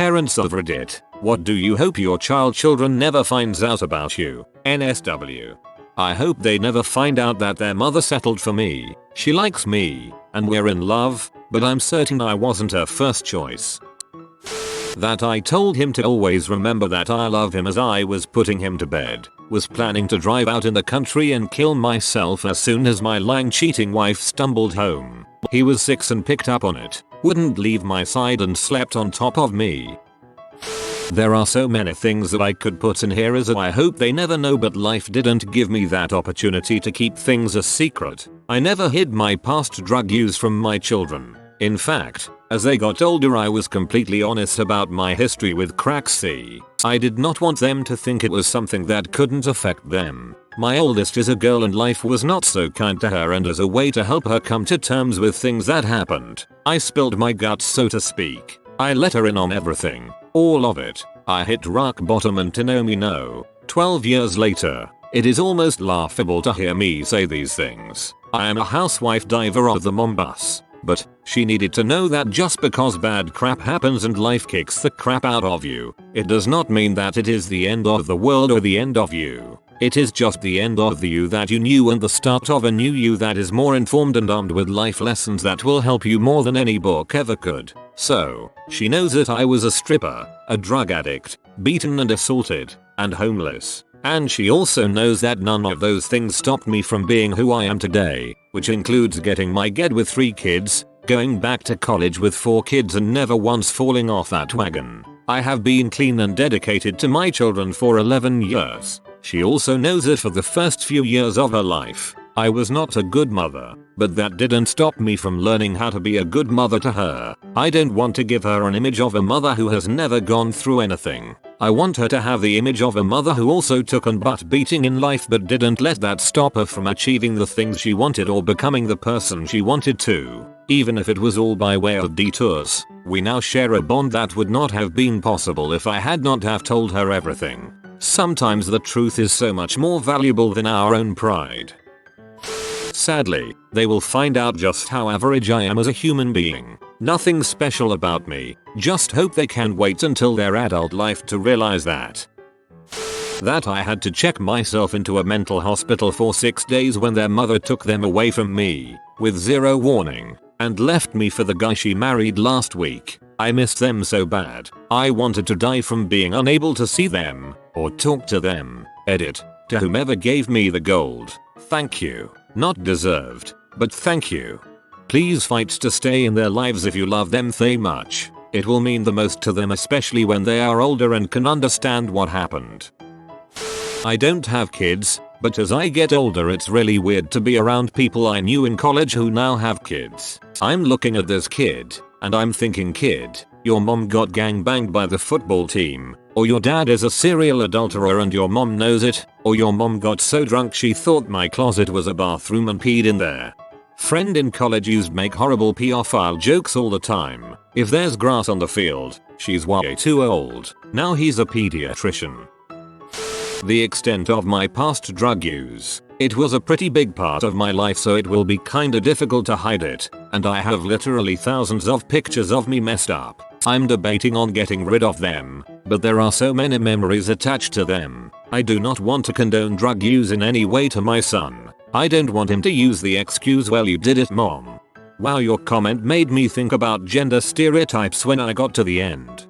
Parents of Reddit, what do you hope your children never finds out about you? NSW. I hope they never find out that their mother settled for me. She likes me, and we're in love, but I'm certain I wasn't her first choice. That I told him to always remember that I love him as I was putting him to bed. Was planning to drive out in the country and kill myself as soon as my lying cheating wife stumbled home. He was 6 and picked up on it. Wouldn't leave my side and slept on top of me. There are so many things that I could put in here as I hope they never know, but life didn't give me that opportunity to keep things a secret. I never hid my past drug use from my children. In fact, as they got older I was completely honest about my history with crack. I did not want them to think it was something that couldn't affect them. My oldest is a girl and life was not so kind to her, and as a way to help her come to terms with things that happened, I spilled my guts, so to speak. I let her in on everything. All of it. I hit rock bottom and to know me no. 12 years later, it is almost laughable to hear me say these things. I am a housewife diver of the mom bus. But she needed to know that just because bad crap happens and life kicks the crap out of you, it does not mean that it is the end of the world or the end of you. It is just the end of the you that you knew and the start of a new you that is more informed and armed with life lessons that will help you more than any book ever could. So, she knows that I was a stripper, a drug addict, beaten and assaulted, and homeless. And she also knows that none of those things stopped me from being who I am today, which includes getting my get with 3 kids, going back to college with 4 kids and never once falling off that wagon. I have been clean and dedicated to my children for 11 years. She also knows that for the first few years of her life, I was not a good mother, but that didn't stop me from learning how to be a good mother to her. I don't want to give her an image of a mother who has never gone through anything. I want her to have the image of a mother who also took an butt beating in life but didn't let that stop her from achieving the things she wanted or becoming the person she wanted to, even if it was all by way of detours. We now share a bond that would not have been possible if I had not have told her everything. Sometimes the truth is so much more valuable than our own pride. Sadly, they will find out just how average I am as a human being. Nothing special about me, just hope they can wait until their adult life to realize that. That I had to check myself into a mental hospital for 6 days when their mother took them away from me, with 0 warning, and left me for the guy she married last week. I missed them so bad. I wanted to die from being unable to see them, or talk to them. Edit. To whomever gave me the gold. Thank you. Not deserved, but thank you. Please fight to stay in their lives if you love them so much. It will mean the most to them, especially when they are older and can understand what happened. I don't have kids, but as I get older it's really weird to be around people I knew in college who now have kids. I'm looking at this kid, and I'm thinking, kid, your mom got gangbanged by the football team, or your dad is a serial adulterer and your mom knows it, or your mom got so drunk she thought my closet was a bathroom and peed in there. Friend in college used to make horrible pedophile jokes all the time. If there's grass on the field, she's way too old. Now he's a pediatrician. The extent of my past drug use. It was a pretty big part of my life, so it will be kinda difficult to hide it, and I have literally thousands of pictures of me messed up. I'm debating on getting rid of them, but there are so many memories attached to them. I do not want to condone drug use in any way to my son. I don't want him to use the excuse, well you did it mom. Wow, your comment made me think about gender stereotypes when I got to the end.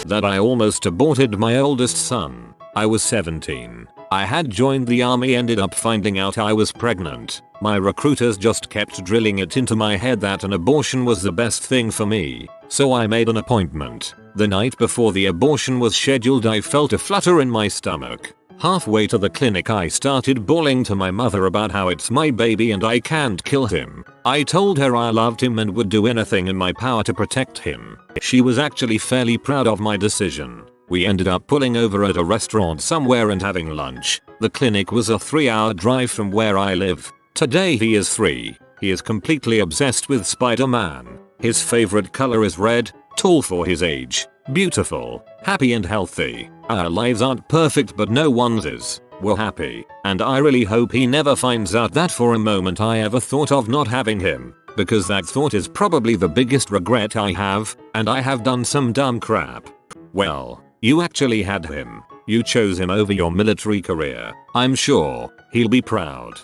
That I almost aborted my oldest son. I was 17. I had joined the army, ended up finding out I was pregnant. My recruiters just kept drilling it into my head that an abortion was the best thing for me, so I made an appointment. The night before the abortion was scheduled I felt a flutter in my stomach. Halfway to the clinic I started bawling to my mother about how it's my baby and I can't kill him. I told her I loved him and would do anything in my power to protect him. She was actually fairly proud of my decision. We ended up pulling over at a restaurant somewhere and having lunch. The clinic was a 3-hour drive from where I live. Today he is 3. He is completely obsessed with Spider-Man. His favorite color is red, tall for his age, beautiful, happy and healthy. Our lives aren't perfect but no one's is. We're happy, and I really hope he never finds out that for a moment I ever thought of not having him. because that thought is probably the biggest regret I have, and I have done some dumb crap. Well, you actually had him. You chose him over your military career. I'm sure he'll be proud.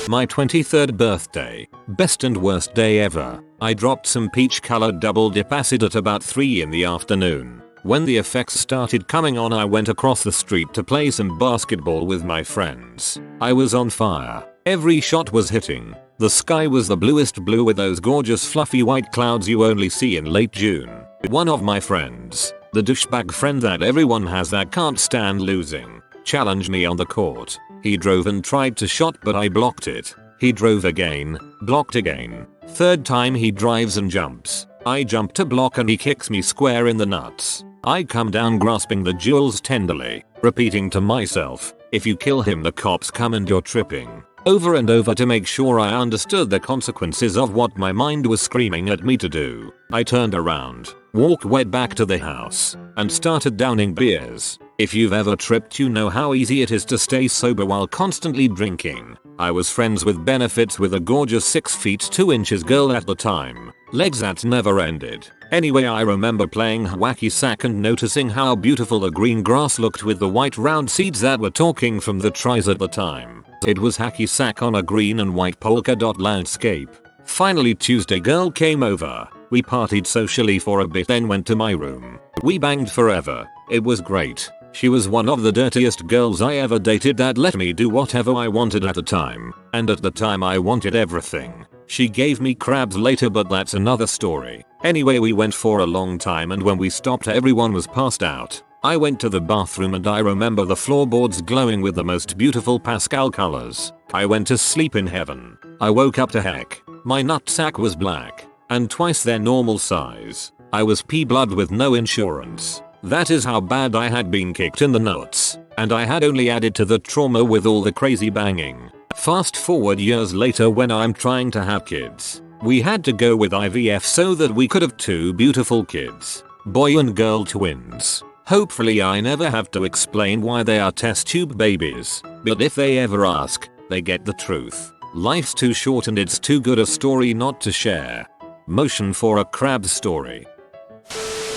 My 23rd birthday. Best and worst day ever. I dropped some peach colored double dip acid at about 3 in the afternoon. When the effects started coming on, I went across the street to play some basketball with my friends. I was on fire. Every shot was hitting. The sky was the bluest blue with those gorgeous fluffy white clouds you only see in late June. One of my friends, the douchebag friend that everyone has that can't stand losing, challenged me on the court. He drove and tried to shot, but I blocked it. He drove again, blocked again. Third time he drives and jumps. I jump to block and he kicks me square in the nuts. I come down grasping the jewels tenderly, repeating to myself, if you kill him the cops come and you're tripping. Over and over to make sure I understood the consequences of what my mind was screaming at me to do. I turned around, walked way back to the house, and started downing beers. If you've ever tripped, you know how easy it is to stay sober while constantly drinking. I was friends with benefits with a gorgeous 6 feet 2 inches girl at the time. Legs that never ended. Anyway, I remember playing wacky sack and noticing how beautiful the green grass looked with the white round seeds that were talking from the trees at the time. It was hacky sack on a green and white polka dot landscape. Finally Tuesday girl came over. We partied socially for a bit, then went to my room. We banged forever. It was great. She was one of the dirtiest girls I ever dated that let me do whatever I wanted at the time. And at the time I wanted everything. She gave me crabs later, but that's another story. Anyway, we went for a long time, and when we stopped everyone was passed out. I went to the bathroom and I remember the floorboards glowing with the most beautiful pastel colors. I went to sleep in heaven. I woke up to heck. My nutsack was black and twice their normal size. I was pea blood with no insurance. That is how bad I had been kicked in the nuts, and I had only added to the trauma with all the crazy banging. Fast forward years later when I'm trying to have kids. We had to go with IVF so that we could have 2 beautiful kids. Boy and girl twins. Hopefully I never have to explain why they are test tube babies, but if they ever ask, they get the truth. Life's too short and it's too good a story not to share. Motion for a crab story.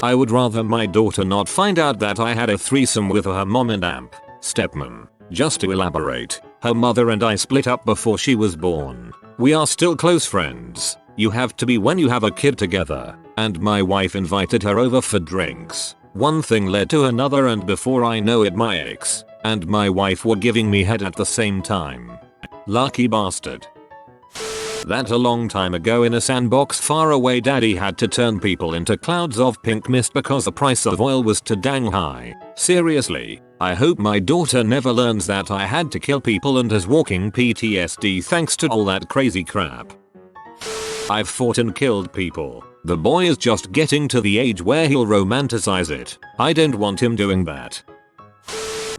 I would rather my daughter not find out that I had a threesome with her mom and stepmom. Just to elaborate, her mother and I split up before she was born. We are still close friends. You have to be when you have a kid together. And my wife invited her over for drinks. One thing led to another, and before I know it, my ex and my wife were giving me head at the same time. Lucky bastard. That a long time ago in a sandbox far away, daddy had to turn people into clouds of pink mist because the price of oil was too dang high. Seriously, I hope my daughter never learns that I had to kill people and has walking PTSD thanks to all that crazy crap. I've fought and killed people. The boy is just getting to the age where he'll romanticize it. I don't want him doing that.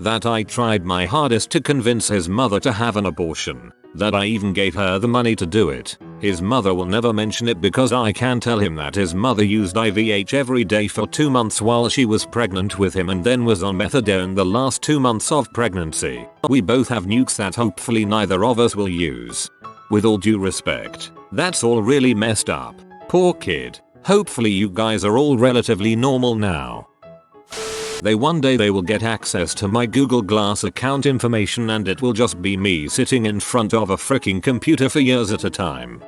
That I tried my hardest to convince his mother to have an abortion. That I even gave her the money to do it. His mother will never mention it because I can tell him that his mother used IVH every day for 2 months while she was pregnant with him and then was on methadone the last 2 months of pregnancy. We both have nukes that hopefully neither of us will use. With all due respect, that's all really messed up. Poor kid. Hopefully you guys are all relatively normal now. One day they will get access to my Google Glass account information and it will just be me sitting in front of a freaking computer for years at a time.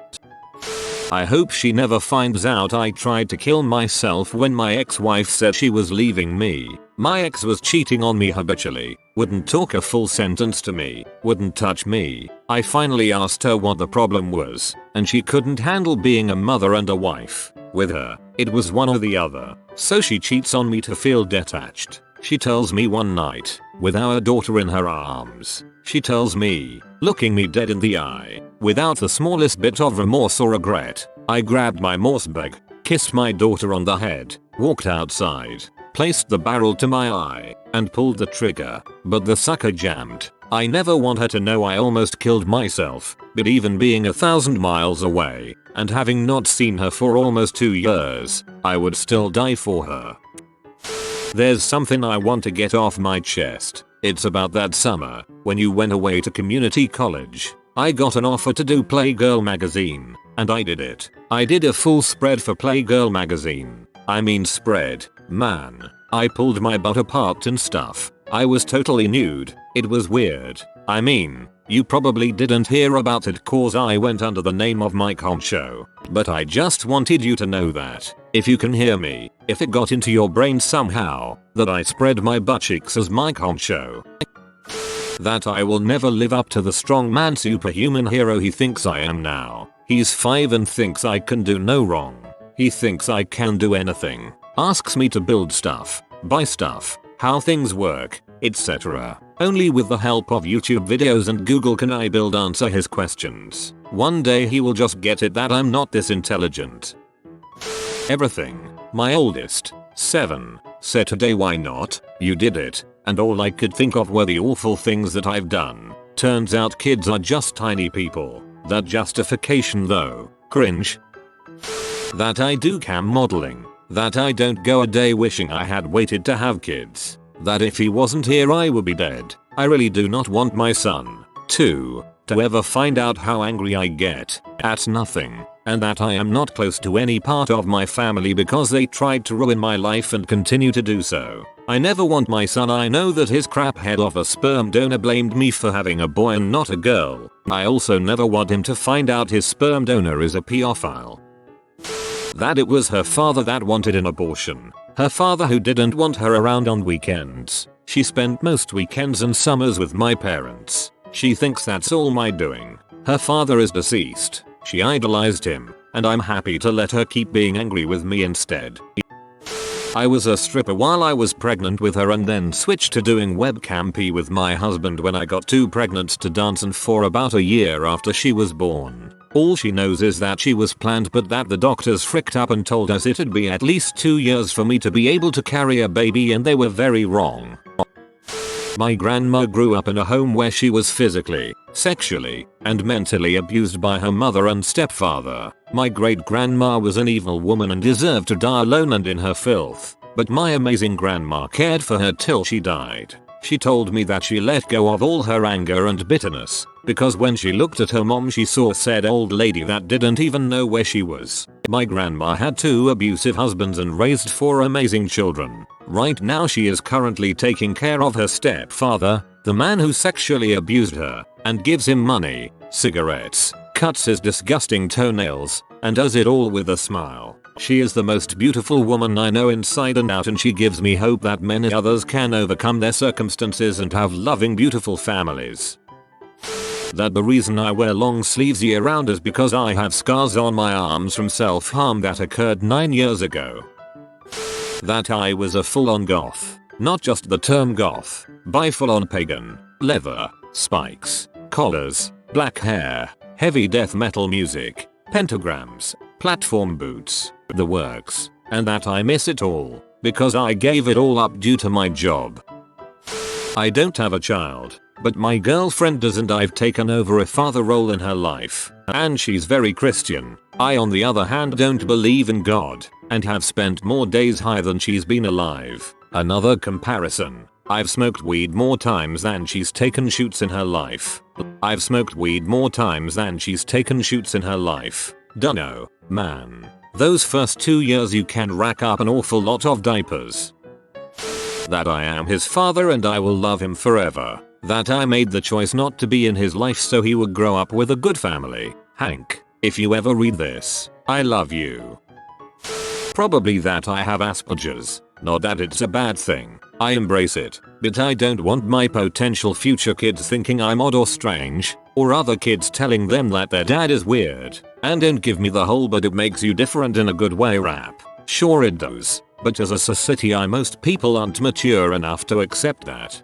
I hope she never finds out I tried to kill myself when my ex-wife said she was leaving me. My ex was cheating on me habitually, wouldn't talk a full sentence to me, wouldn't touch me. I finally asked her what the problem was, and she couldn't handle being a mother and a wife. With her, it was one or the other. So she cheats on me to feel detached. She tells me one night, with our daughter in her arms, she tells me, looking me dead in the eye, without the smallest bit of remorse or regret. I grabbed my morse bag, kissed my daughter on the head, walked outside, placed the barrel to my eye, and pulled the trigger, but the sucker jammed. I never want her to know I almost killed myself, but even being 1,000 miles away, and having not seen her for almost 2 years, I would still die for her. There's something I want to get off my chest. It's about that summer, when you went away to community college. I got an offer to do Playgirl magazine, and I did it. I did a full spread for Playgirl magazine. I mean spread, man. I pulled my butt apart and stuff. I was totally nude. It was weird. I mean, you probably didn't hear about it cause I went under the name of Mike Honcho. But I just wanted you to know that, if you can hear me, if it got into your brain somehow, that I spread my butt cheeks as Mike Honcho, that I will never live up to the strongman superhuman hero he thinks I am now. He's 5 and thinks I can do no wrong. He thinks I can do anything. Asks me to build stuff, buy stuff, how things work, etc. Only with the help of YouTube videos and Google can I answer his questions. One day he will just get it that I'm not this intelligent. Everything. My oldest, 7, said today why not, you did it, and all I could think of were the awful things that I've done. Turns out kids are just tiny people. That justification though, cringe. That I do cam modeling. That I don't go a day wishing I had waited to have kids. That if he wasn't here I would be dead. I really do not want my son, to ever find out how angry I get at nothing, and that I am not close to any part of my family because they tried to ruin my life and continue to do so. I never want my son. I know that his crap head of a sperm donor blamed me for having a boy and not a girl. I also never want him to find out his sperm donor is a pedophile. That it was her father that wanted an abortion. Her father who didn't want her around on weekends. She spent most weekends and summers with my parents. She thinks that's all my doing. Her father is deceased. She idolized him, and I'm happy to let her keep being angry with me instead. I was a stripper while I was pregnant with her and then switched to doing webcam P with my husband when I got too pregnant to dance, and for about a year after she was born. All she knows is that she was planned but that the doctors fricked up and told us it'd be at least 2 years for me to be able to carry a baby, and they were very wrong. My grandma grew up in a home where she was physically, sexually, and mentally abused by her mother and stepfather. My great grandma was an evil woman and deserved to die alone and in her filth, but my amazing grandma cared for her till she died. She told me that she let go of all her anger and bitterness, because when she looked at her mom she saw said old lady that didn't even know where she was. My grandma had 2 abusive husbands and raised 4 amazing children. Right now she is currently taking care of her stepfather, the man who sexually abused her, and gives him money, cigarettes, cuts his disgusting toenails, and does it all with a smile. She is the most beautiful woman I know inside and out, and she gives me hope that many others can overcome their circumstances and have loving, beautiful families. That the reason I wear long sleeves year round is because I have scars on my arms from self-harm that occurred 9 years ago. That I was a full-on goth. Not just the term goth, by full-on pagan, leather, spikes, collars, black hair, heavy death metal music, pentagrams, platform boots, the works, and that I miss it all, because I gave it all up due to my job. I don't have a child, but my girlfriend does, and I've taken over a father role in her life, and she's very Christian. I on the other hand don't believe in God, and have spent more days high than she's been alive. Another comparison. I've smoked weed more times than she's taken shoots in her life. I've smoked weed more times than she's taken shoots in her life. Dunno, man. Those first 2 years you can rack up an awful lot of diapers. That I am his father and I will love him forever. That I made the choice not to be in his life so he would grow up with a good family. Hank, if you ever read this, I love you. Probably that I have Asperger's. Not that it's a bad thing. I embrace it, but I don't want my potential future kids thinking I'm odd or strange, or other kids telling them that their dad is weird. And don't give me the whole "but it makes you different in a good way" rap. Sure it does, but as a society most people aren't mature enough to accept that.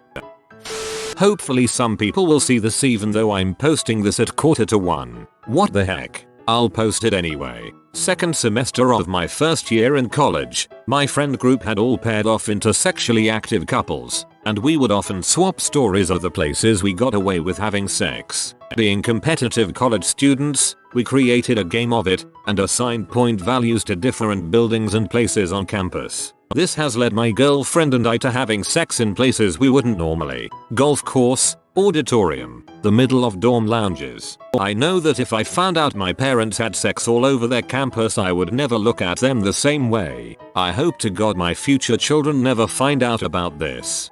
Hopefully some people will see this even though I'm posting this at 1:45. What the heck? I'll post it anyway. Second semester of my first year in college, my friend group had all paired off into sexually active couples, and we would often swap stories of the places we got away with having sex. Being competitive college students, we created a game of it, and assigned point values to different buildings and places on campus. This has led my girlfriend and I to having sex in places we wouldn't normally. Golf course, Auditorium, the middle of dorm lounges. I know that if I found out my parents had sex all over their campus, I would never look at them the same way. I hope to God my future children never find out about this.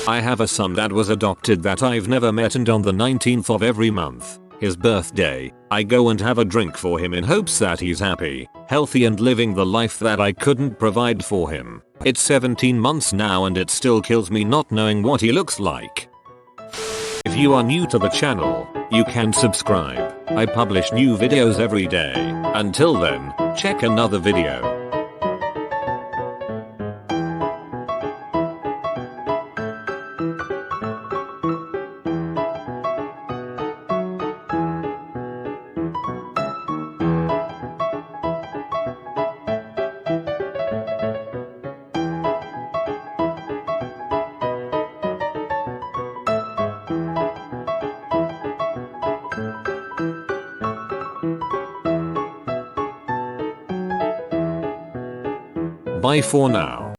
I have a son that was adopted that I've never met, and on the 19th of every month, his birthday, I go and have a drink for him in hopes that he's happy, healthy and living the life that I couldn't provide for him. It's 17 months now and it still kills me not knowing what he looks like. If you are new to the channel, you can subscribe. I publish new videos every day. Until then, check another video. Bye for now.